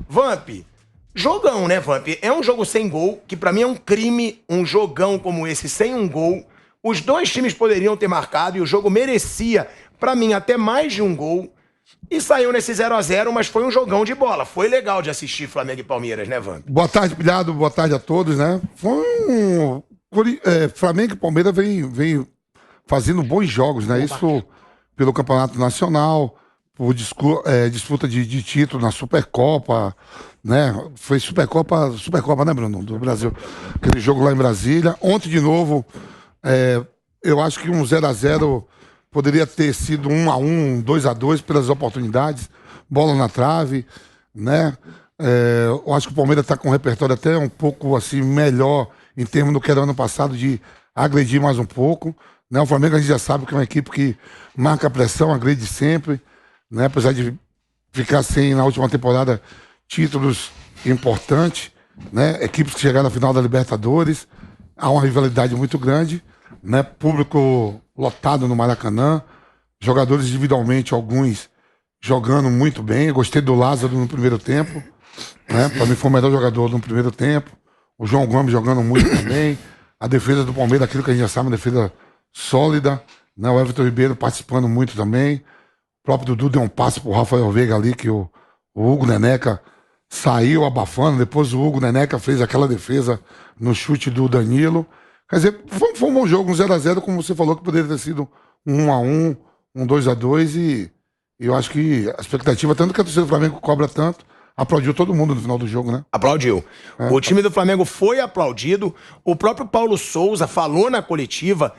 Vamp, jogão, né, Vamp? É um jogo sem gol, que pra mim é um crime, um jogão como esse, sem um gol. Os dois times poderiam ter marcado e o jogo merecia, pra mim, até mais de um gol. E saiu nesse 0x0, mas foi um jogão de bola. Foi legal de assistir Flamengo e Palmeiras, né, Vamp? Boa tarde, Pilhado. Boa tarde a todos, né? Flamengo e Palmeiras vem fazendo bons jogos, né? Isso pelo Campeonato Nacional, por disputa de título na Supercopa, né? Foi Supercopa, né, Bruno? Do Brasil. Aquele jogo lá em Brasília. Ontem, de novo, eu acho que um 0x0 poderia ter sido 1x1, 2x2 pelas oportunidades. Bola na trave, né? Eu acho que o Palmeiras está com um repertório até um pouco assim melhor em termos do que era ano passado, de agredir mais um pouco, né? O Flamengo a gente já sabe que é uma equipe que marca pressão, agride sempre, né? Apesar de ficar sem, na última temporada, títulos importantes, né? Equipes que chegaram na final da Libertadores, há uma rivalidade muito grande, né? Público lotado no Maracanã, jogadores individualmente, alguns jogando muito bem. Eu gostei do Lázaro no primeiro tempo, né? Para mim foi o melhor jogador no primeiro tempo. O João Gomes jogando muito também. A defesa do Palmeiras, aquilo que a gente já sabe, uma defesa sólida, né? O Everton Ribeiro participando muito também. O próprio Dudu deu um passe pro Rafael Veiga ali, que o Hugo Neneca saiu abafando. Depois o Hugo Neneca fez aquela defesa no chute do Danilo. Quer dizer, foi um bom jogo, um 0x0, como você falou, que poderia ter sido um 1x1, um 2x2, e eu acho que a expectativa, tanto que a torcida do Flamengo cobra tanto, aplaudiu todo mundo no final do jogo, né? Aplaudiu. O time do Flamengo foi aplaudido. O próprio Paulo Souza falou na coletiva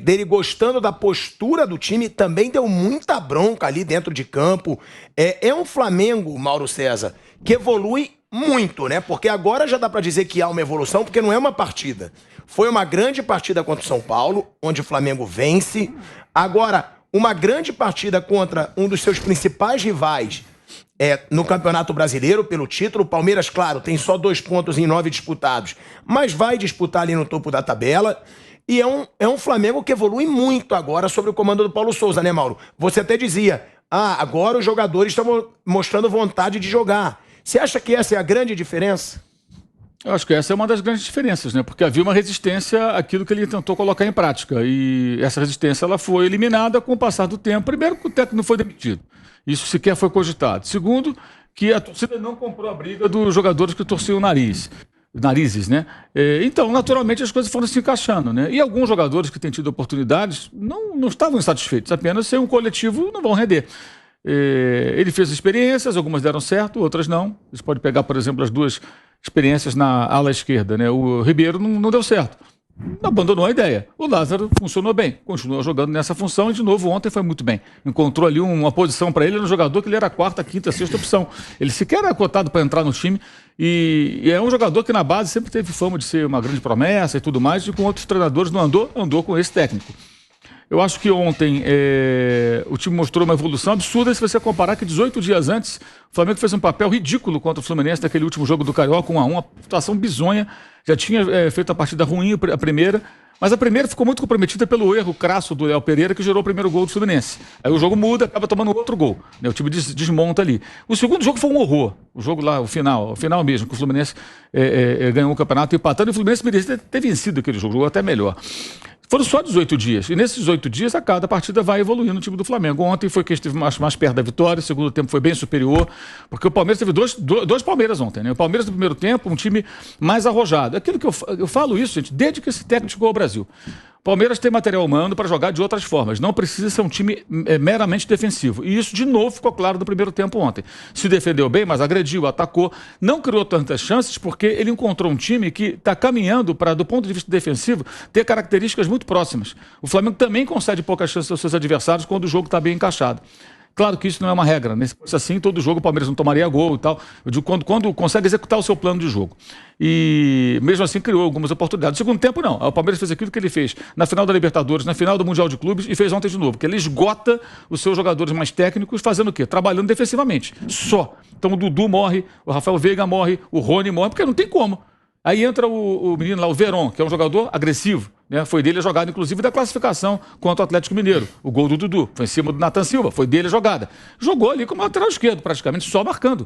dele gostando da postura do time, também deu muita bronca ali dentro de campo. É um Flamengo, Mauro César, que evolui muito, né? Porque agora já dá pra dizer que há uma evolução, porque não é uma partida. Foi uma grande partida contra o São Paulo, onde o Flamengo vence. Agora, uma grande partida contra um dos seus principais rivais no Campeonato Brasileiro, pelo título. O Palmeiras, claro, tem só 2 pontos em 9 disputados, mas vai disputar ali no topo da tabela. E é um Flamengo que evolui muito agora sob o comando do Paulo Souza, né, Mauro? Você até dizia, agora os jogadores estão mostrando vontade de jogar. Você acha que essa é a grande diferença? Eu acho que essa é uma das grandes diferenças, né? Porque havia uma resistência àquilo que ele tentou colocar em prática. E essa resistência ela foi eliminada com o passar do tempo. Primeiro, que o técnico não foi demitido. Isso sequer foi cogitado. Segundo, que a torcida não comprou a briga dos jogadores que torciam narizes, né? Então, naturalmente, as coisas foram se encaixando, né? E alguns jogadores que têm tido oportunidades não estavam insatisfeitos. Apenas sem um coletivo não vão render. Ele fez experiências, algumas deram certo, outras não. Você pode pegar, por exemplo, as 2 experiências na ala esquerda, né? O Ribeiro não deu certo, abandonou a ideia. O Lázaro funcionou bem, continuou jogando nessa função e de novo ontem foi muito bem. Encontrou ali uma posição para ele no jogador que ele era a 4ª, 5ª, 6ª opção. Ele sequer era cotado para entrar no time e é um jogador que na base sempre teve fama de ser uma grande promessa e tudo mais, e com outros treinadores não andou com esse técnico. Eu acho que ontem o time mostrou uma evolução absurda se você comparar que 18 dias antes o Flamengo fez um papel ridículo contra o Fluminense naquele último jogo do Carioca, 1x1, uma situação bizonha. Já tinha feito a partida ruim a primeira, mas a primeira ficou muito comprometida pelo erro crasso do Léo Pereira, que gerou o primeiro gol do Fluminense. Aí o jogo muda, acaba tomando outro gol, né? O time desmonta ali. O segundo jogo foi um horror. O jogo lá, o final mesmo, que o Fluminense ganhou o campeonato empatando, e o Fluminense merecia ter vencido aquele jogo, jogou até melhor. Foram só 18 dias. E nesses 18 dias, a cada partida vai evoluindo o time do Flamengo. Ontem foi quem esteve mais perto da vitória. O segundo tempo foi bem superior. Porque o Palmeiras teve dois Palmeiras ontem, né? O Palmeiras no primeiro tempo, um time mais arrojado. Aquilo que eu falo isso, gente, desde que esse técnico chegou ao Brasil. Palmeiras tem material humano para jogar de outras formas. Não precisa ser um time meramente defensivo. E isso, de novo, ficou claro no primeiro tempo ontem. Se defendeu bem, mas agrediu, atacou. Não criou tantas chances porque ele encontrou um time que está caminhando para, do ponto de vista defensivo, ter características muito próximas. O Flamengo também concede poucas chances aos seus adversários quando o jogo está bem encaixado. Claro que isso não é uma regra, né? Se fosse assim, todo jogo o Palmeiras não tomaria gol e tal. Eu digo quando consegue executar o seu plano de jogo. E mesmo assim criou algumas oportunidades. No segundo tempo, não. O Palmeiras fez aquilo que ele fez na final da Libertadores, na final do Mundial de Clubes e fez ontem de novo, que ele esgota os seus jogadores mais técnicos fazendo o quê? Trabalhando defensivamente. Só. Então o Dudu morre, o Rafael Veiga morre, o Rony morre, porque não tem como. Aí entra o menino lá, o Veron, que é um jogador agressivo, né? Foi dele a jogada, inclusive, da classificação contra o Atlético Mineiro. O gol do Dudu foi em cima do Nathan Silva, foi dele a jogada. Jogou ali como lateral esquerdo, praticamente, só marcando.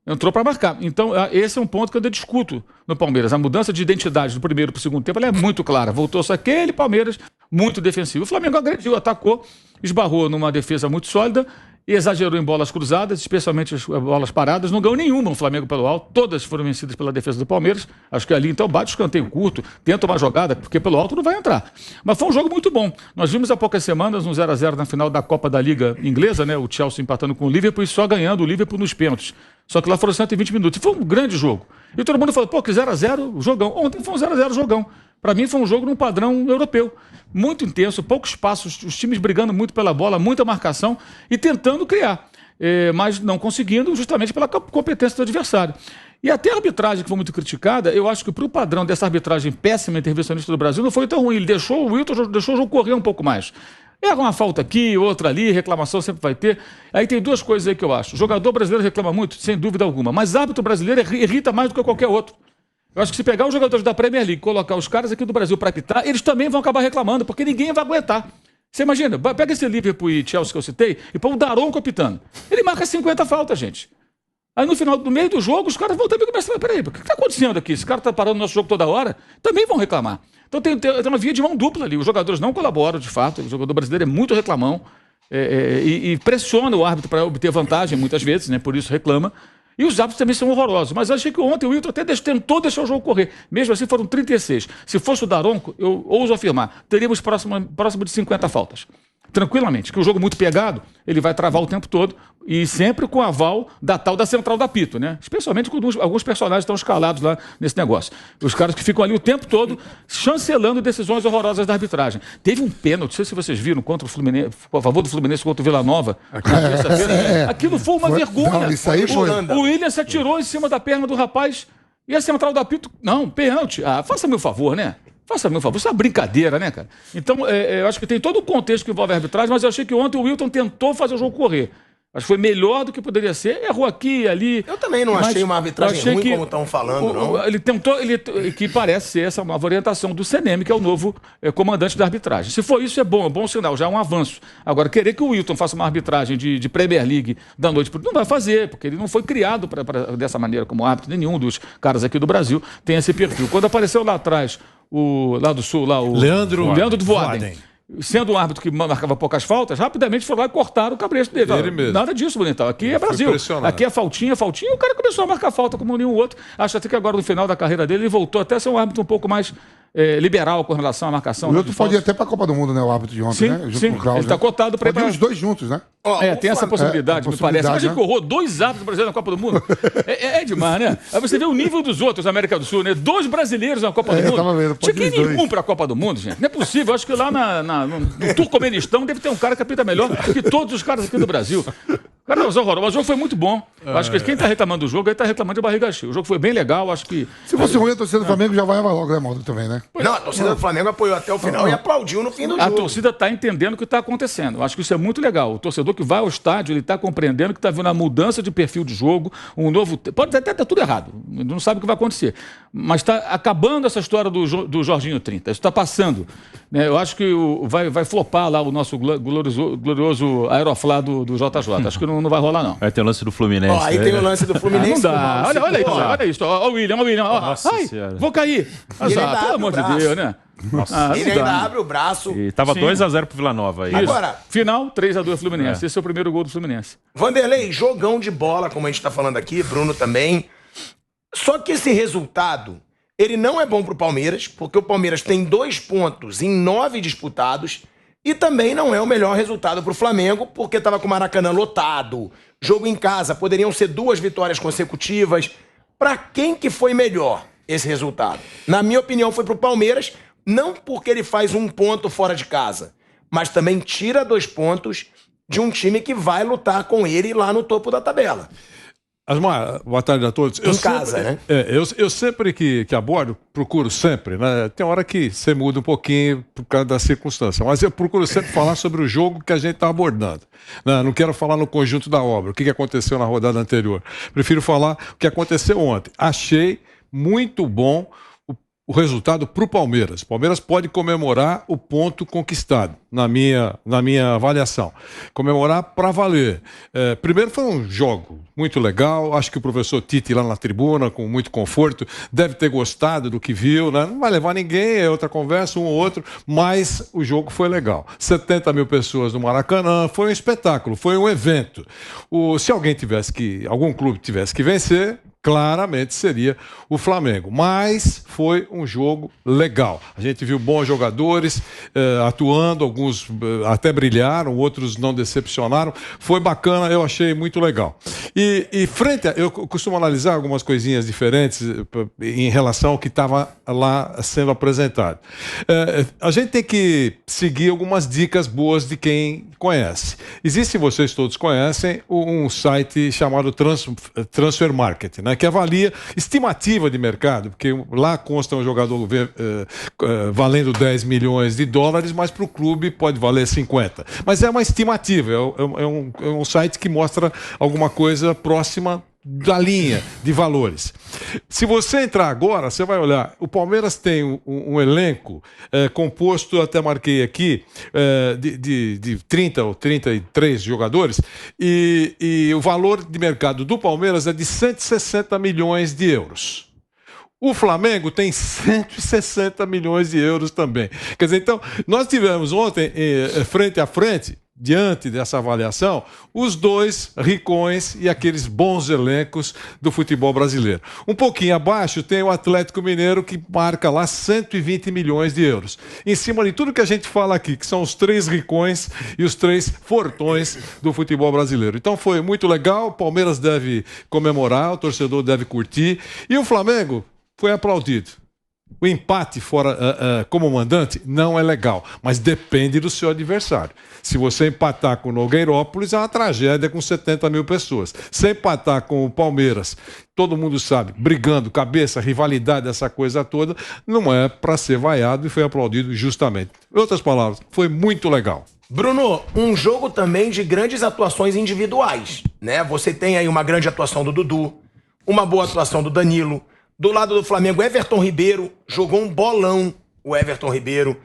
Entrou para marcar. Então, esse é um ponto que eu ainda discuto no Palmeiras. A mudança de identidade do primeiro para o segundo tempo ela é muito clara. Voltou-se aquele Palmeiras muito defensivo. O Flamengo agrediu, atacou, esbarrou numa defesa muito sólida e exagerou em bolas cruzadas, especialmente as bolas paradas. Não ganhou nenhuma o Flamengo pelo alto. Todas foram vencidas pela defesa do Palmeiras. Acho que ali, então, bate o escanteio curto, tenta uma jogada, porque pelo alto não vai entrar. Mas foi um jogo muito bom. Nós vimos há poucas semanas um 0-0 na final da Copa da Liga Inglesa, né? O Chelsea empatando com o Liverpool e só ganhando o Liverpool nos pênaltis. Só que lá foram 120 minutos. E foi um grande jogo. E todo mundo falou, pô, que 0-0, jogão. Ontem foi um 0-0 jogão. Para mim foi um jogo num padrão europeu. Muito intenso, poucos passos, os times brigando muito pela bola, muita marcação e tentando criar. Mas não conseguindo justamente pela competência do adversário. E até a arbitragem, que foi muito criticada, eu acho que para o padrão dessa arbitragem péssima intervencionista do Brasil, não foi tão ruim. Ele deixou o Wilton, deixou o jogo correr um pouco mais. Erra uma falta aqui, outra ali, reclamação sempre vai ter. Aí tem duas coisas aí que eu acho. O jogador brasileiro reclama muito, sem dúvida alguma, mas árbitro brasileiro irrita mais do que qualquer outro. Eu acho que se pegar os jogadores da Premier League e colocar os caras aqui do Brasil para apitar, eles também vão acabar reclamando, porque ninguém vai aguentar. Você imagina, pega esse Liverpool e Chelsea que eu citei e põe o Daronco apitando. Ele marca 50 faltas, gente. Aí no final, no meio do jogo, os caras vão também começar, peraí, o que está acontecendo aqui? Esse cara está parando o nosso jogo toda hora, também vão reclamar. Então tem uma via de mão dupla ali. Os jogadores não colaboram, de fato. O jogador brasileiro é muito reclamão e pressiona o árbitro para obter vantagem, muitas vezes, né? Por isso reclama. E os árbitros também são horrorosos. Mas eu achei que ontem o Wilton até tentou deixar o jogo correr. Mesmo assim, foram 36. Se fosse o Daronco, eu ouso afirmar, teríamos próximo de 50 faltas. Tranquilamente, que o jogo muito pegado, ele vai travar o tempo todo e sempre com aval da tal da central da apito, né? Especialmente quando alguns personagens estão escalados lá nesse negócio. Os caras que ficam ali o tempo todo chancelando decisões horrorosas da arbitragem. Teve um pênalti, não sei se vocês viram, contra o Fluminense, a favor do Fluminense contra o Vila Nova, na terça-feira. Aquilo foi uma vergonha. Não, isso aí foi. O Willian se atirou em cima da perna do rapaz e a central da apito, não, pênalti. Faça-me o favor, né? Faça-me um favor, isso é uma brincadeira, né, cara? Então, eu acho que tem todo o contexto que envolve a arbitragem, mas eu achei que ontem o Wilton tentou fazer o jogo correr. Acho que foi melhor do que poderia ser. Errou aqui e ali. Eu também não achei uma arbitragem ruim, como estão falando, não. Ele tentou, que parece ser essa nova orientação do CNM, que é o novo comandante da arbitragem. Se for isso, é bom sinal, já é um avanço. Agora, querer que o Wilton faça uma arbitragem de Premier League da noite para não vai fazer, porque ele não foi criado dessa maneira como árbitro. Nenhum dos caras aqui do Brasil tem esse perfil. Quando apareceu lá atrás, lá do Sul, lá o Leandro do Voaden. Sendo um árbitro que marcava poucas faltas, rapidamente foram lá e cortaram o cabresto dele. Ele mesmo. Nada disso, Bonitão. Aqui é Brasil. Aqui é faltinha, e o cara começou a marcar falta como nenhum outro. Acho até que agora, no final da carreira dele, ele voltou até a ser um árbitro um pouco mais liberal com relação à marcação. O outro pode ir até para a Copa do Mundo, né? O árbitro de ontem, sim, né? Sim, ele está cotado para ir os dois juntos, né? Tem essa possibilidade, me parece. Imagina que horror, 2 árbitros brasileiros na Copa do Mundo. É demais, né? Aí você vê o nível dos outros na América do Sul, né? 2 brasileiros na Copa do Mundo. Tava vendo, tinha que ir nenhum para a Copa do Mundo, gente. Não é possível. Acho que lá no Turcomenistão deve ter um cara que apita melhor que todos os caras aqui do Brasil. Cara, mas o jogo foi muito bom. Acho que quem está reclamando do jogo, aí está reclamando de barriga cheia. O jogo foi bem legal, acho que... Se fosse ruim, a torcida do Flamengo já vai logo, né, Maldo, também, né? Não, a torcida do Flamengo apoiou até o final e aplaudiu no fim do jogo. A torcida está entendendo o que está acontecendo. Acho que isso é muito legal. O torcedor que vai ao estádio, ele está compreendendo que está vendo a mudança de perfil de jogo, um novo... Pode até estar tudo errado, não sabe o que vai acontecer. Mas está acabando essa história do Jorginho 30. Isso está passando. Né? Eu acho que vai flopar lá o nosso glorioso Aeroflá do JJ. Acho que não vai rolar, não. Aí tem o lance do Fluminense. Aí tem o lance do Fluminense. Não dá. Olha isso. Ó, o William. Nossa Ai, senhora. vou cair. Pelo amor de Deus, né? Ele ainda abre o braço. E tava 2-0 pro Vila Nova aí. Agora, final 3-2 Fluminense. Esse é o primeiro gol do Fluminense. Vanderlei, jogão de bola, como a gente tá falando aqui, Bruno também. Só que esse resultado, ele não é bom pro Palmeiras, porque o Palmeiras tem 2 pontos em 9 disputados, e também não é o melhor resultado pro Flamengo, porque tava com o Maracanã lotado, jogo em casa, poderiam ser 2 vitórias consecutivas. Pra quem que foi melhor esse resultado? Na minha opinião, foi pro Palmeiras, não porque ele faz 1 ponto fora de casa, mas também tira 2 pontos de um time que vai lutar com ele lá no topo da tabela. Asmar, boa tarde a todos. Em casa, né? Eu sempre que abordo, procuro sempre, né? Tem hora que você muda um pouquinho por causa da circunstância, mas eu procuro sempre falar sobre o jogo que a gente está abordando. Não quero falar no conjunto da obra, o que aconteceu na rodada anterior. Prefiro falar o que aconteceu ontem. Achei muito bom o resultado para o Palmeiras. O Palmeiras pode comemorar o ponto conquistado, na minha avaliação. Comemorar para valer. Primeiro foi um jogo muito legal, acho que o professor Tite lá na tribuna, com muito conforto, deve ter gostado do que viu, né? Não vai levar ninguém, é outra conversa, um ou outro, mas o jogo foi legal. 70 mil pessoas no Maracanã, foi um espetáculo, foi um evento. Se algum clube tivesse que vencer, claramente seria o Flamengo. Mas foi um jogo legal. A gente viu bons jogadores atuando, alguns até brilharam, outros não decepcionaram. Foi bacana, eu achei muito legal. E eu costumo analisar algumas coisinhas diferentes em relação ao que estava lá sendo apresentado. A gente tem que seguir algumas dicas boas de quem conhece. Existe, vocês todos conhecem, um site chamado Transfer Market, né, que avalia estimativa de mercado, porque lá consta um jogador valendo 10 milhões de dólares, mas para o clube pode valer 50. Mas é uma estimativa, é um site que mostra alguma coisa próxima da linha de valores. Se você entrar agora, você vai olhar, o Palmeiras tem um elenco composto, até marquei aqui, de 30 ou 33 jogadores, e o valor de mercado do Palmeiras é de 160 milhões de euros. O Flamengo tem 160 milhões de euros também. Quer dizer, então, nós tivemos ontem, frente a frente, diante dessa avaliação, os dois ricões e aqueles bons elencos do futebol brasileiro. Um pouquinho abaixo tem o Atlético Mineiro, que marca lá 120 milhões de euros. Em cima de tudo que a gente fala aqui, que são os três ricões e os três fortões do futebol brasileiro. Então foi muito legal, o Palmeiras deve comemorar, o torcedor deve curtir, e o Flamengo foi aplaudido. O empate fora como mandante não é legal, mas depende do seu adversário. Se você empatar com o Nogueirópolis, é uma tragédia com 70 mil pessoas. Se empatar com o Palmeiras, todo mundo sabe, brigando, cabeça, rivalidade, essa coisa toda, não é para ser vaiado e foi aplaudido justamente. Em outras palavras, foi muito legal. Bruno, um jogo também de grandes atuações individuais, né? Você tem aí uma grande atuação do Dudu, uma boa atuação do Danilo. Do lado do Flamengo, Everton Ribeiro jogou um bolão, o Everton Ribeiro.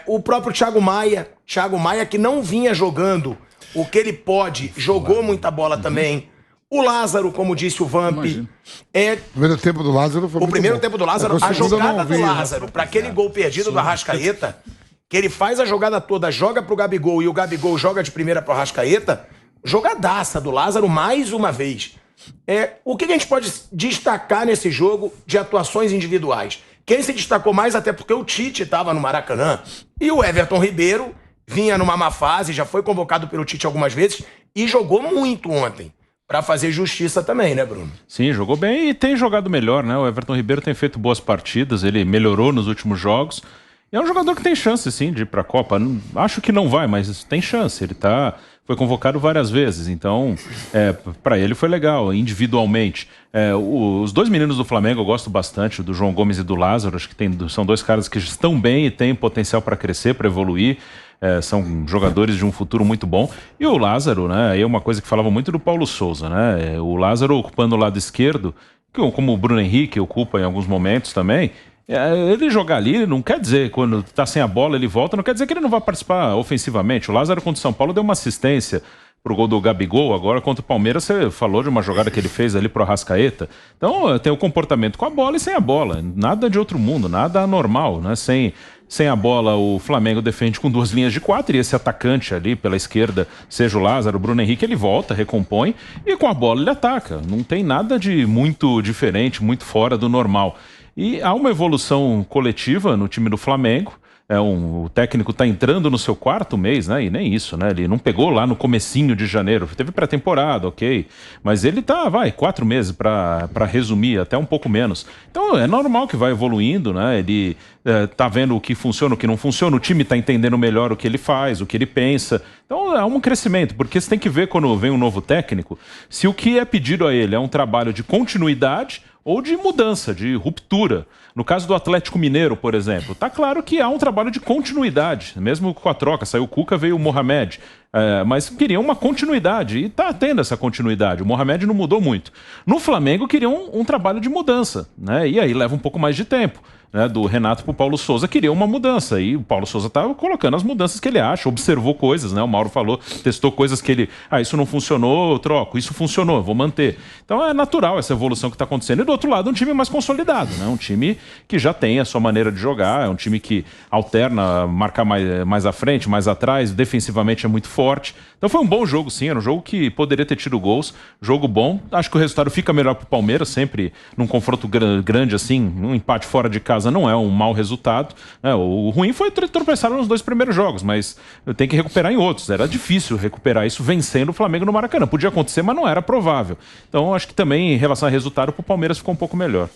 O próprio Thiago Maia que não vinha jogando o que ele pode, jogou muita bola também. O Lázaro, como disse o Vamp. O primeiro tempo do Lázaro foi muito primeiro bom. tempo do Lázaro, a jogada do Lázaro, para aquele gol perdido do Arrascaeta, que ele faz a jogada toda, joga pro Gabigol e o Gabigol joga de primeira pro Arrascaeta, jogadaça do Lázaro mais uma vez. O que a gente pode destacar nesse jogo de atuações individuais? Quem se destacou mais, até porque o Tite estava no Maracanã, e o Everton Ribeiro vinha numa má fase, já foi convocado pelo Tite algumas vezes e jogou muito ontem, para fazer justiça também, né, Bruno? Sim, jogou bem e tem jogado melhor, né? O Everton Ribeiro tem feito boas partidas, ele melhorou nos últimos jogos. E é um jogador que tem chance, sim, de ir para a Copa. Acho que não vai, mas tem chance. Ele foi convocado várias vezes, então para ele foi legal, individualmente. Os dois meninos do Flamengo eu gosto bastante, do João Gomes e do Lázaro. Acho que são dois caras que estão bem e têm potencial para crescer, para evoluir. São jogadores de um futuro muito bom. E o Lázaro, né? Aí é uma coisa que falava muito do Paulo Souza, né? O Lázaro ocupando o lado esquerdo, como o Bruno Henrique ocupa em alguns momentos também. Ele jogar ali não quer dizer, quando tá sem a bola ele volta, não quer dizer que ele não vai participar ofensivamente. O Lázaro contra o São Paulo deu uma assistência pro gol do Gabigol, agora contra o Palmeiras você falou de uma jogada que ele fez ali pro Arrascaeta. Então tem o comportamento com a bola e sem a bola, nada de outro mundo, nada anormal, né? Sem a bola o Flamengo defende com duas linhas de 4 e esse atacante ali pela esquerda, seja o Lázaro, o Bruno Henrique, ele volta, recompõe e com a bola ele ataca. Não tem nada de muito diferente, muito fora do normal. E há uma evolução coletiva no time do Flamengo. O técnico está entrando no seu 4º mês, né? E nem isso, né? Ele não pegou lá no comecinho de janeiro. Teve pré-temporada, ok. Mas ele 4 meses para resumir, até um pouco menos. Então é normal que vai evoluindo, né? Ele tá vendo o que funciona, o que não funciona. O time está entendendo melhor o que ele faz, o que ele pensa. Então é um crescimento, porque você tem que ver quando vem um novo técnico, se o que é pedido a ele é um trabalho de continuidade ou de mudança, de ruptura. No caso do Atlético Mineiro, por exemplo, tá claro que há um trabalho de continuidade, mesmo com a troca, saiu o Cuca, veio o Mohamed. mas queriam uma continuidade, e está tendo essa continuidade. O Mohamed não mudou muito. No Flamengo queriam um trabalho de mudança, né? E aí leva um pouco mais de tempo. Né, do Renato para o Paulo Souza, queria uma mudança, e o Paulo Souza estava colocando as mudanças que ele acha, observou coisas, né? O Mauro falou, testou coisas que ele, isso não funcionou, eu troco, isso funcionou, vou manter. Então é natural essa evolução que está acontecendo. E do outro lado, um time mais consolidado, né? Um time que já tem a sua maneira de jogar, é um time que alterna, marca mais à frente, mais atrás, defensivamente é muito forte. Então foi um bom jogo, sim, era um jogo que poderia ter tido gols, jogo bom. Acho que o resultado fica melhor para o Palmeiras, sempre num confronto grande assim, um empate fora de casa não é um mau resultado, né? O ruim foi tropeçar nos 2 primeiros jogos, mas tem que recuperar em outros. Era difícil recuperar isso vencendo o Flamengo no Maracanã. Podia acontecer, mas não era provável. Então acho que também em relação a resultado, para o Palmeiras ficou um pouco melhor.